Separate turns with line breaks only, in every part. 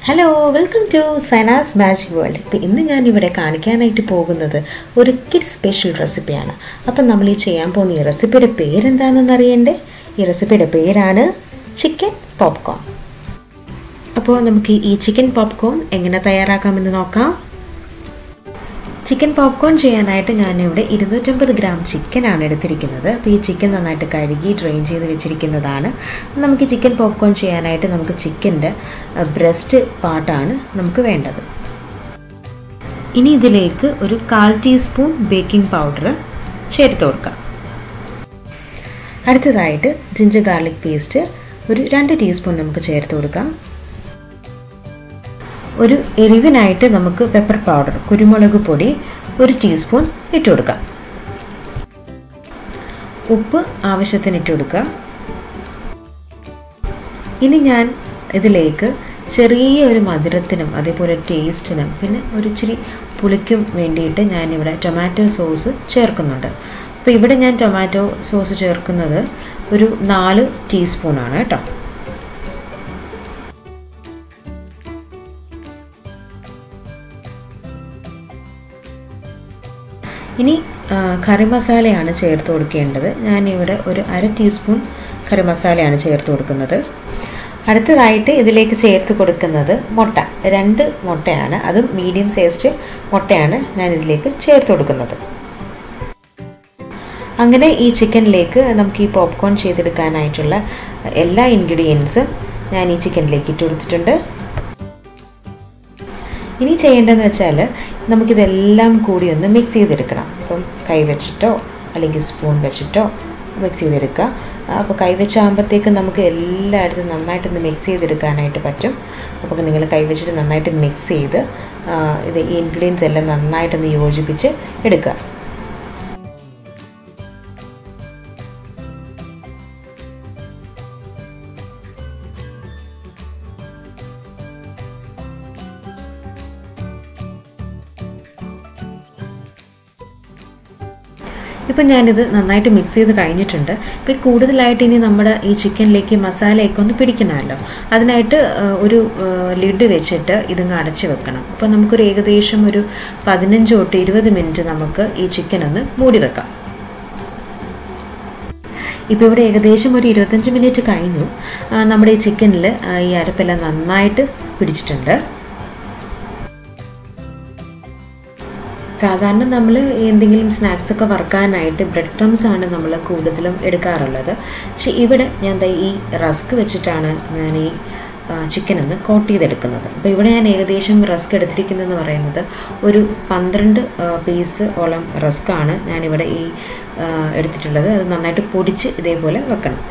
Hello welcome to Zainas magic world. ഇപ്പോൾ ഇന്ന് ഞാനിവിടെ കാണിക്കാനായിട്ട് പോകുന്നത് ഒരു കിഡ്സ് സ്പെഷ്യൽ റെസിപ്പിയാണ്. അപ്പം നമ്മൾ ഈ ചെയ്യാൻ പോകുന്ന ഈ റെസിപ്പിയുടെ പേരെന്താണെന്ന് അറിയണ്ടേ? ഈ റെസിപ്പിയുടെ പേരാണ് ചിക്കൻ പോപ്കോൺ. അപ്പോൾ നമുക്ക് ഈ ചിക്കൻ പോപ്കോൺ എങ്ങനെ തയ്യാറാക്കാമെന്ന് നോക്കാം. ചിക്കൻ പോപ്കോൺ ചെയ്യാനായിട്ട് ഞാനിവിടെ 250 ഗ്രാം ചിക്കനാണ് എടുത്തിരിക്കുന്നത്. അപ്പോൾ ഈ ചിക്കൻ നന്നായിട്ട് കഴുകി ഡ്രെയിൻ ചെയ്ത് വെച്ചിരിക്കുന്നതാണ്. നമുക്ക് ചിക്കൻ പോപ്കോൺ ചെയ്യാനായിട്ട് നമുക്ക് ചിക്കൻ്റെ ബ്രസ്റ്റ് പാർട്ടാണ് നമുക്ക് വേണ്ടത്. ഇനി ഇതിലേക്ക് ഒരു 1/4 ടീസ്പൂൺ ബേക്കിംഗ് പൗഡർ ചേർത്ത് കൊടുക്കാം. അടുത്തതായിട്ട് ജിഞ്ചർ ഗാർലിക് പേസ്റ്റ് ഒരു 2 ടീസ്പൂൺ നമുക്ക് ചേർത്ത് കൊടുക്കാം. ഒരു എരിവിനായിട്ട് നമുക്ക് പെപ്പർ പൗഡർ കുരുമുളക് പൊടി 1 ടീസ്പൂൺ ഇട്ട് കൊടുക്കാം. ഉപ്പ് ആവശ്യത്തിന് ഇട്ട് കൊടുക്കുക. ഇനി ഞാൻ ഇതിലേക്ക് ചെറിയ ഒരു മധുരത്തിനും അതേപോലെ ടേസ്റ്റിനും പിന്നെ ഒരു ഇച്ചിരി പുളിക്കും വേണ്ടിയിട്ട് ഞാനിവിടെ ടൊമാറ്റോ സോസ് ചേർക്കുന്നുണ്ട്. അപ്പോൾ ഇവിടെ ഞാൻ ടൊമാറ്റോ സോസ് ചേർക്കുന്നത് ഒരു 4 ടീസ്പൂണാണ് കേട്ടോ. ഇനി കറി മസാലയാണ് ചേർത്ത് കൊടുക്കേണ്ടത്. ഞാനിവിടെ ഒരു 1/2 ടീസ്പൂൺ കറി മസാലയാണ് ചേർത്ത് കൊടുക്കുന്നത്. അടുത്തതായിട്ട് ഇതിലേക്ക് ചേർത്ത് കൊടുക്കുന്നത് മുട്ട, 2 മുട്ടയാണ്, അതും മീഡിയം സൈസ്ഡ് മുട്ടയാണ് ഞാൻ ഇതിലേക്ക് ചേർത്ത് കൊടുക്കുന്നത്. അങ്ങനെ ഈ ചിക്കനിലേക്ക് നമുക്ക് ഈ പോപ്കോൺ ചെയ്തെടുക്കാനായിട്ടുള്ള എല്ലാ ഇൻഗ്രീഡിയൻസും ഞാൻ ഈ ചിക്കനിലേക്ക് ഇട്ട് കൊടുത്തിട്ടുണ്ട്. ഇനി ചെയ്യേണ്ടതെന്ന് വെച്ചാൽ നമുക്കിതെല്ലാം കൂടി ഒന്ന് മിക്സ് ചെയ്തെടുക്കണം. അപ്പം കൈ വെച്ചിട്ടോ അല്ലെങ്കിൽ സ്പൂൺ വെച്ചിട്ടോ മിക്സ് ചെയ്തെടുക്കുക. അപ്പോൾ കൈ വെച്ചാകുമ്പോഴത്തേക്ക് നമുക്ക് എല്ലായിടത്തും നന്നായിട്ടൊന്ന് മിക്സ് ചെയ്തെടുക്കാനായിട്ട് പറ്റും. അപ്പോൾ നിങ്ങൾ കൈ വെച്ചിട്ട് നന്നായിട്ട് മിക്സ് ചെയ്ത് ഇത് ഈ ഇൻഗ്രീഡിയൻസ് എല്ലാം നന്നായിട്ടൊന്ന് യോജിപ്പിച്ച് എടുക്കുക. ഇപ്പം ഞാനിത് നന്നായിട്ട് മിക്സ് ചെയ്ത് കഴിഞ്ഞിട്ടുണ്ട്. ഇപ്പോൾ കൂടുതലായിട്ട് ഇനി നമ്മുടെ ഈ ചിക്കനിലേക്ക് മസാലയൊക്കെ ഒന്ന് പിടിക്കണമല്ലോ, അതിനായിട്ട് ഒരു ലിഡ് വെച്ചിട്ട് ഇതിങ്ങ് അടച്ച് വെക്കണം. അപ്പോൾ നമുക്കൊരു ഏകദേശം ഒരു 15 തൊട്ട് 20 മിനിറ്റ് നമുക്ക് ഈ ചിക്കൻ ഒന്ന് മൂടി വെക്കാം. ഇപ്പോൾ ഇവിടെ ഏകദേശം ഒരു 25 മിനിറ്റ് കഴിഞ്ഞു. നമ്മുടെ ഈ ചിക്കനിൽ ഈ അരപ്പെല്ലാം നന്നായിട്ട് പിടിച്ചിട്ടുണ്ട്. സാധാരണ നമ്മൾ എന്തെങ്കിലും സ്നാക്സൊക്കെ വറുക്കാനായിട്ട് ബ്രെഡ് ക്രംസ് ആണ് നമ്മൾ കൂടുതലും എടുക്കാറുള്ളത്. പക്ഷെ ഇവിടെ ഞാൻ ഈ റസ്ക് വെച്ചിട്ടാണ് ഞാൻ ഈ ചിക്കൻ ഒന്ന് കോട്ട് ചെയ്തെടുക്കുന്നത്. അപ്പോൾ ഇവിടെ ഞാൻ ഏകദേശം റസ്ക് എടുത്തിരിക്കുന്നതെന്ന് പറയുന്നത് ഒരു 12 പീസ് ഓളം റസ്ക്കാണ് ഞാനിവിടെ ഈ എടുത്തിട്ടുള്ളത്. അത് നന്നായിട്ട് പൊടിച്ച് ഇതേപോലെ വെക്കണം.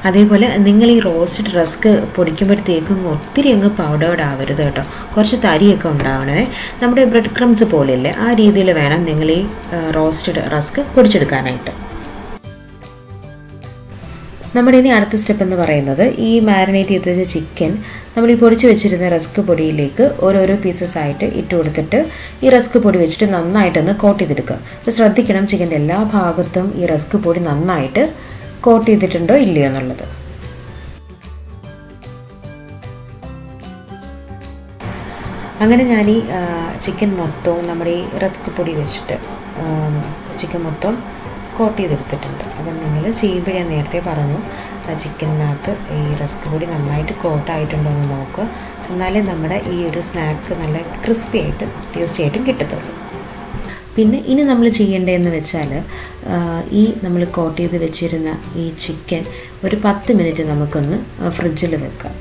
അതേപോലെ നിങ്ങൾ ഈ റോസ്റ്റഡ് റസ്ക് പൊടിക്കുമ്പോഴത്തേക്കും ഒത്തിരി അങ്ങ് പൗഡേർഡ് ആവരുത് കേട്ടോ, കുറച്ച് തരിയൊക്കെ ഉണ്ടാവണേ. നമ്മുടെ ബ്രെഡ് ക്രംസ് പോലെയല്ലേ, ആ രീതിയിൽ വേണം നിങ്ങൾ ഈ റോസ്റ്റഡ് റസ്ക് പൊടിച്ചെടുക്കാനായിട്ട്. നമ്മുടെ ഇനി അടുത്ത സ്റ്റെപ്പ് എന്ന് പറയുന്നത് ഈ മാരിനേറ്റ് ചെയ്ത് വെച്ച ചിക്കൻ നമ്മൾ ഈ പൊടിച്ച് വെച്ചിരുന്ന റസ്ക് പൊടിയിലേക്ക് ഓരോരോ പീസസ് ആയിട്ട് ഇട്ട് കൊടുത്തിട്ട് ഈ റസ്ക് പൊടി വെച്ചിട്ട് നന്നായിട്ടൊന്ന് കോട്ട് ചെയ്തെടുക്കുക. അപ്പോൾ ശ്രദ്ധിക്കണം ചിക്കൻ്റെ എല്ലാ ഭാഗത്തും ഈ റസ്ക് പൊടി നന്നായിട്ട് കോട്ട് ചെയ്തിട്ടുണ്ടോ ഇല്ലയോ എന്നുള്ളത്. അങ്ങനെ ഞാൻ ഈ ചിക്കൻ മൊത്തവും നമ്മുടെ ഈ റസ്ക് പൊടി വെച്ചിട്ട് ചിക്കൻ മൊത്തം കോട്ട് ചെയ്തെടുത്തിട്ടുണ്ട്. അപ്പം നിങ്ങൾ ചെയ്യുമ്പോൾ ഞാൻ നേരത്തെ പറഞ്ഞു ചിക്കനകത്ത് ഈ റസ്ക് പൊടി നന്നായിട്ട് കോട്ടായിട്ടുണ്ടോ എന്ന് നോക്കുക. എന്നാലേ നമ്മുടെ ഈ ഒരു സ്നാക്ക് നല്ല ക്രിസ്പി ആയിട്ട് ടേസ്റ്റി ആയിട്ടും കിട്ടത്തുള്ളൂ. പിന്നെ ഇനി നമ്മൾ ചെയ്യേണ്ടതെന്ന് വെച്ചാൽ ഈ നമ്മൾ കോട്ട് ചെയ്ത് വെച്ചിരുന്ന ഈ ചിക്കൻ ഒരു 10 മിനിറ്റ് നമുക്കൊന്ന് ഫ്രിഡ്ജിൽ വെക്കാം.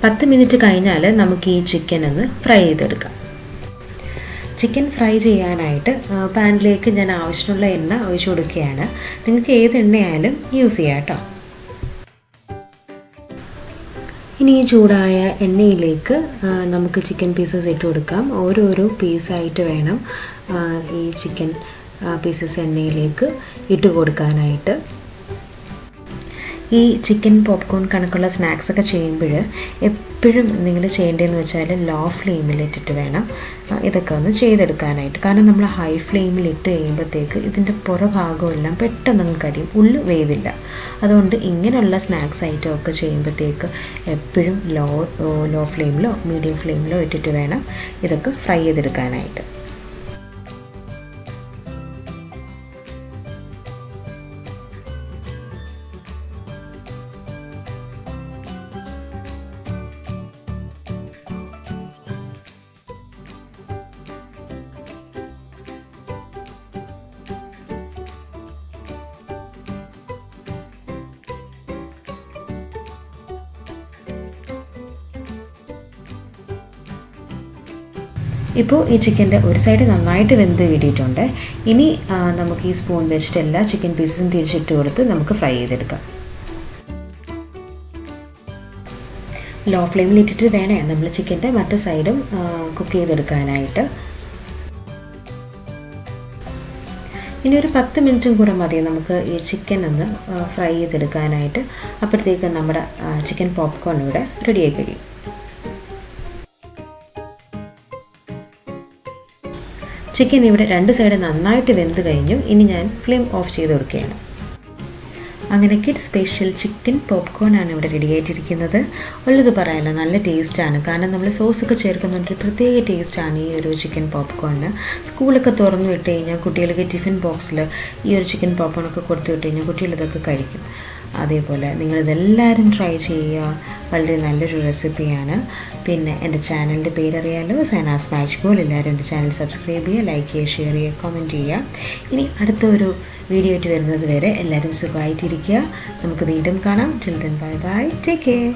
10 മിനിറ്റ് കഴിഞ്ഞാൽ നമുക്ക് ഈ ചിക്കൻ ഒന്ന് ഫ്രൈ ചെയ്തെടുക്കാം. ചിക്കൻ ഫ്രൈ ചെയ്യാനായിട്ട് പാനിലേക്ക് ഞാൻ ആവശ്യമുള്ള എണ്ണ ഒഴിച്ചു കൊടുക്കുകയാണ്. നിങ്ങൾക്ക് ഏത് എണ്ണയായാലും യൂസ് ചെയ്യാം കേട്ടോ. ഇനി ഈ ചൂടായ എണ്ണയിലേക്ക് നമുക്ക് ചിക്കൻ പീസസ് ഇട്ട് കൊടുക്കാം. ഓരോരോ പീസായിട്ട് വേണം ഈ ചിക്കൻ പീസസ് എണ്ണയിലേക്ക് ഇട്ട് കൊടുക്കാനായിട്ട്. ഈ ചിക്കൻ പോപ്കോൺ കണക്കുള്ള സ്നാക്സൊക്കെ ചെയ്യുമ്പോൾ എപ്പോഴും നിങ്ങൾ ചെയ്യേണ്ടതെന്ന് വെച്ചാൽ ലോ ഫ്ലെയിമിലിട്ടിട്ട് വേണം ഇതൊക്കെ ഒന്ന് ചെയ്തെടുക്കാനായിട്ട്. കാരണം നമ്മൾ ഹൈ ഫ്ലെയിമിലിട്ട് കഴിയുമ്പോഴത്തേക്ക് ഇതിൻ്റെ പുറഭാഗമെല്ലാം പെട്ടെന്ന് കരിയും, ഉള്ളു വേവില്ല. അതുകൊണ്ട് ഇങ്ങനെയുള്ള സ്നാക്സ് ഐറ്റം ഒക്കെ ചെയ്യുമ്പോഴത്തേക്ക് എപ്പോഴും ലോ ഫ്ലെയിമിലോ മീഡിയം ഫ്ലെയിമിലോ ഇട്ടിട്ട് വേണം ഇതൊക്കെ ഫ്രൈ ചെയ്തെടുക്കാനായിട്ട്. ഇപ്പോൾ ഈ ചിക്കൻ്റെ ഒരു സൈഡ് നന്നായിട്ട് വെന്ത് കിട്ടിയിട്ടുണ്ട്. ഇനി നമുക്ക് ഈ സ്പൂൺ വെച്ചിട്ട് എല്ലാ ചിക്കൻ പീസസും തിരിച്ചിട്ട് കൊടുത്ത് നമുക്ക് ഫ്രൈ ചെയ്തെടുക്കാം. ലോ ഫ്ലെയിമിൽ ഇട്ടിട്ട് വേണേ നമ്മൾ ചിക്കൻ്റെ മറ്റു സൈഡും കുക്ക് ചെയ്തെടുക്കാനായിട്ട്. ഇനി ഒരു 10 മിനിറ്റും കൂടെ മതി നമുക്ക് ഈ ചിക്കൻ ഒന്ന് ഫ്രൈ ചെയ്തെടുക്കാനായിട്ട്. അപ്പോഴത്തേക്ക് നമ്മുടെ ചിക്കൻ പോപ്കോൺ ഇവിടെ റെഡിയായി കഴിയും. ചിക്കൻ ഇവിടെ 2 സൈഡ് നന്നായിട്ട് വെന്ത് കഴിഞ്ഞു. ഇനി ഞാൻ ഫ്ലെയിം ഓഫ് ചെയ്ത് കൊടുക്കുകയാണ്. അങ്ങനെ കിഡ്സ് സ്പെഷ്യൽ ചിക്കൻ പോപ്കോൺ ആണ് ഇവിടെ റെഡി ആയിട്ടിരിക്കുന്നത്. ഉള്ളത് പറയാമല്ലോ, നല്ല ടേസ്റ്റാണ്. കാരണം നമ്മൾ സോസൊക്കെ ചേർക്കുന്നുണ്ട്, പ്രത്യേക ടേസ്റ്റാണ് ഈ ഒരു ചിക്കൻ പോപ്കോണിന്. സ്കൂളൊക്കെ തുറന്നു വിട്ട് കഴിഞ്ഞാൽ കുട്ടികൾക്ക് ടിഫിൻ ബോക്സിൽ ഈ ഒരു ചിക്കൻ പോപ്കോണൊക്കെ കൊടുത്തു വിട്ട് കഴിഞ്ഞാൽ കുട്ടികളിതൊക്കെ കഴിക്കും. അതേപോലെ നിങ്ങളിതെല്ലാവരും ട്രൈ ചെയ്യുക. വളരെ നല്ലൊരു റെസിപ്പിയാണ്. പിന്നെ എൻ്റെ ചാനലിൻ്റെ പേരറിയാലോ, സൈനാസ് മാജിക് വേൾഡ്. എല്ലാവരും എൻ്റെ ചാനൽ സബ്സ്ക്രൈബ് ചെയ്യുക, ലൈക്ക് ചെയ്യുക, ഷെയർ ചെയ്യുക, കമൻറ്റ് ചെയ്യുക. ഇനി അടുത്തൊരു വീഡിയോ ആയിട്ട് വരുന്നത് വരെ എല്ലാവരും സുഖമായിട്ടിരിക്കുക. നമുക്ക് വീണ്ടും കാണാം. Till then bye bye, take care.